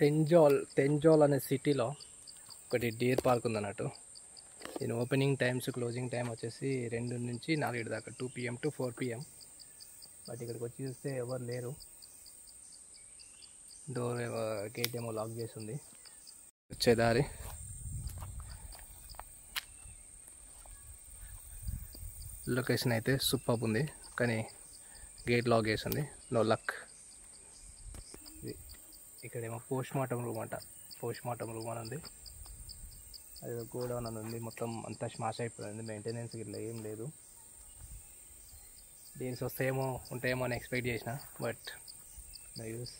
తెంజోల్ అనే సిటీలో ఒకటి డియర్ పార్క్ ఉందన్నట్టు. దీని ఓపెనింగ్ టైమ్స్ క్లోజింగ్ టైం వచ్చేసి 2 నుంచి 4 దాకా, 2 PM to 4 PM. బట్ ఇక్కడికి వచ్చి చూస్తే ఎవరు లేరు. డోర్ గేట్ ఏమో లాక్ చేసి ఉంది. వచ్చేదారి లొకేషన్ అయితే సూపర్ ఉంది, కానీ గేట్ లాక్ చేసి ఉంది. No luck. ఇక్కడేమో పోస్ట్ మార్టం రూమ్ అంట. పోస్ట్ మార్టం రూమ్ అని ఉంది. అది గోడౌన్ అని ఉంది. మొత్తం అంతా స్మాష్ అయిపోయింది. మెయింటెనెన్స్ ఇట్లా ఏం లేదు. డీల్స్ వస్తాయేమో ఉంటాయేమో అని ఎక్స్పెక్ట్ చేసిన, బట్ నో యూస్.